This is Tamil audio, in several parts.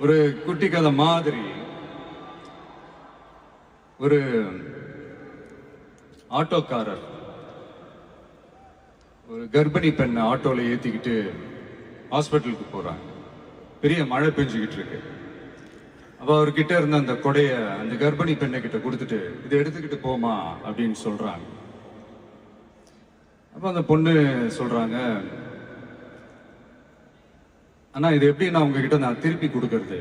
ஒரு குட்டி கதை மாதிரி ஒரு ஆட்டோக்காரர் ஒரு கர்ப்பிணி பெண்ணை ஆட்டோல ஏத்திக்கிட்டு ஹாஸ்பிட்டலுக்கு போறாங்க. பெரிய மழை பெஞ்சுக்கிட்டு இருக்கு. அப்ப அவர்கிட்ட இருந்த அந்த கொடைய அந்த கர்ப்பிணி பெண்ணை கிட்ட கொடுத்துட்டு இதை எடுத்துக்கிட்டு போமா அப்படின்னு சொல்றாங்க. அப்ப அந்த பொண்ணு சொல்றாங்க, ஆனா இது எப்படி நான் உங்ககிட்ட நான் திருப்பி கொடுக்கறது?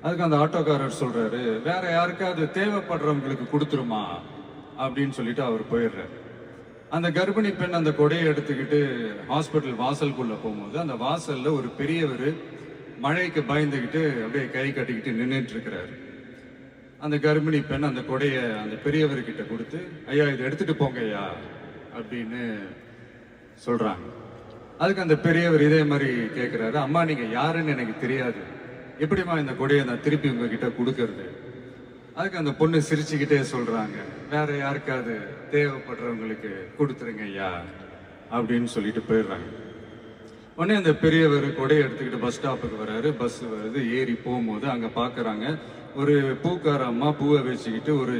அதுக்கு அந்த ஆட்டோக்காரர் சொல்றாரு, வேற யாருக்காவது தேவைப்படுறவங்களுக்கு கொடுத்துருமா அப்படின்னு சொல்லிட்டு அவர் போயிடுறாரு. அந்த கர்ப்பிணி பெண் அந்த கொடையை எடுத்துக்கிட்டு ஹாஸ்பிட்டல் வாசலுக்குள்ள போகும்போது அந்த வாசல்ல ஒரு பெரியவர் மழைக்கு பயந்துகிட்டு அப்படியே கை கட்டிக்கிட்டு நின்றுட்டு இருக்கிறாரு. அந்த கர்ப்பிணி பெண் அந்த கொடைய அந்த பெரியவர்கிட்ட கொடுத்து, ஐயா இதை எடுத்துட்டு போங்க ஐயா அப்படின்னு சொல்றாங்க. அதுக்கு அந்த பெரியவர் இதே மாதிரி கேட்கிறாரு, அம்மா நீங்க யாருன்னு எனக்கு தெரியாது, எப்படிமா இந்த கொடையை நான் திருப்பி உங்ககிட்ட கொடுக்கறது? அதுக்கு அந்த பொண்ணு சிரிச்சுக்கிட்டே சொல்றாங்க, வேற யாருக்காவது தேவைப்படுறவங்களுக்கு கொடுத்துருங்க ஐயா அப்படின்னு சொல்லிட்டு போயிடுறாங்க. உடனே அந்த பெரியவர் கொடையை எடுத்துக்கிட்டு பஸ் ஸ்டாப்புக்கு வர்றாரு. பஸ் வருது, ஏறி போகும்போது அங்க பாக்குறாங்க ஒரு பூக்கார அம்மா பூவை வச்சுக்கிட்டு ஒரு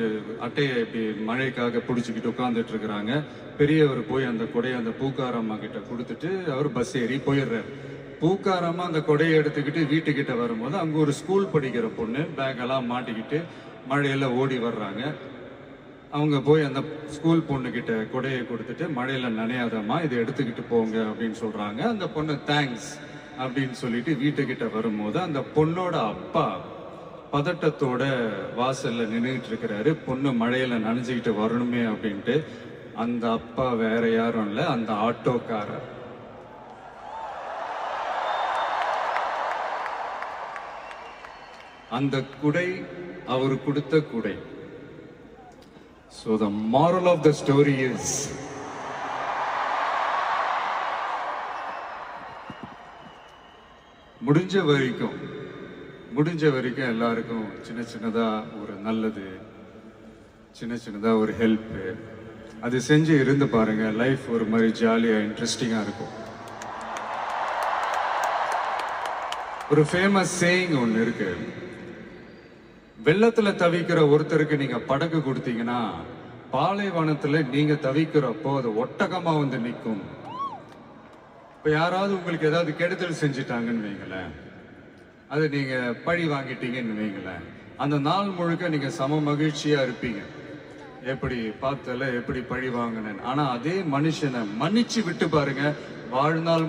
அட்டையை இப்படி மழைக்காக பிடிச்சிக்கிட்டு உட்காந்துட்டு இருக்கிறாங்க. பெரியவர் போய் அந்த கொடையை அந்த பூக்கார அம்மா கிட்ட கொடுத்துட்டு அவர் பஸ் ஏறி போயிடுறாரு. பூக்கார அம்மா அந்த கொடையை எடுத்துக்கிட்டு வீட்டுக்கிட்ட வரும்போது அங்க ஒரு ஸ்கூல் படிக்கிற பொண்ணு பேக் எல்லாம் மாட்டிக்கிட்டு மழையில ஓடி வர்றாங்க. அவங்க போய் அந்த ஸ்கூல் பொண்ணு கிட்ட கொடையை கொடுத்துட்டு, மழையில நனையாதம்மா இதை எடுத்துக்கிட்டு போங்க அப்படின்னு சொல்றாங்க. அந்த பொண்ணு தேங்க்ஸ் அப்படின்னு சொல்லிட்டு வீட்டுக்கிட்ட வரும்போது அந்த பொண்ணோட அப்பா பதட்டத்தோட வாசல்ல நின்றுட்டு இருக்கிறாரு. பொண்ணு மழையில நனைஞ்சுக்கிட்டு வரணுமே அப்படின்ட்டு. அந்த அப்பா வேற யாரும் இல்ல, அந்த ஆட்டோக்காரர். அந்த குடை அவர் கொடுத்த குடை. So the moral of the story is, முடிஞ்ச வரைக்கும் எல்லாருக்கும் சின்ன சின்னதா ஒரு நல்லது, சின்ன சின்னதா ஒரு ஹெல்ப், அது செஞ்சு இருந்து பாருங்க. லைஃப் ஒரு மாதிரி ஜாலியா இன்ட்ரெஸ்டிங்கா இருக்கும். ஒரு ஃபேமஸ் சேயிங் ஒன்று இருக்கு, வெள்ளத்துல தவிக்கிற ஒருத்தருக்கு நீங்க படகு கொடுத்தீங்கன்னா பாலைவனத்துல நீங்க தவிக்கிறப்போ அது ஒட்டகமா வந்து நிற்கும். இப்ப யாராவது உங்களுக்கு ஏதாவது கெடுதல் செஞ்சுட்டாங்கன்னு வைங்களேன், அது நீங்க பழி வாங்கிட்டீங்கன்னு வைங்களேன், அந்த நாள் முழுக்க நீங்க சம மகிழ்ச்சியா இருப்பீங்க. எப்படி பார்த்தல எப்படி பழி வாங்கினேன். ஆனா அதே மனுஷனை மன்னிச்சு விட்டு பாருங்க, வாழ்நாள்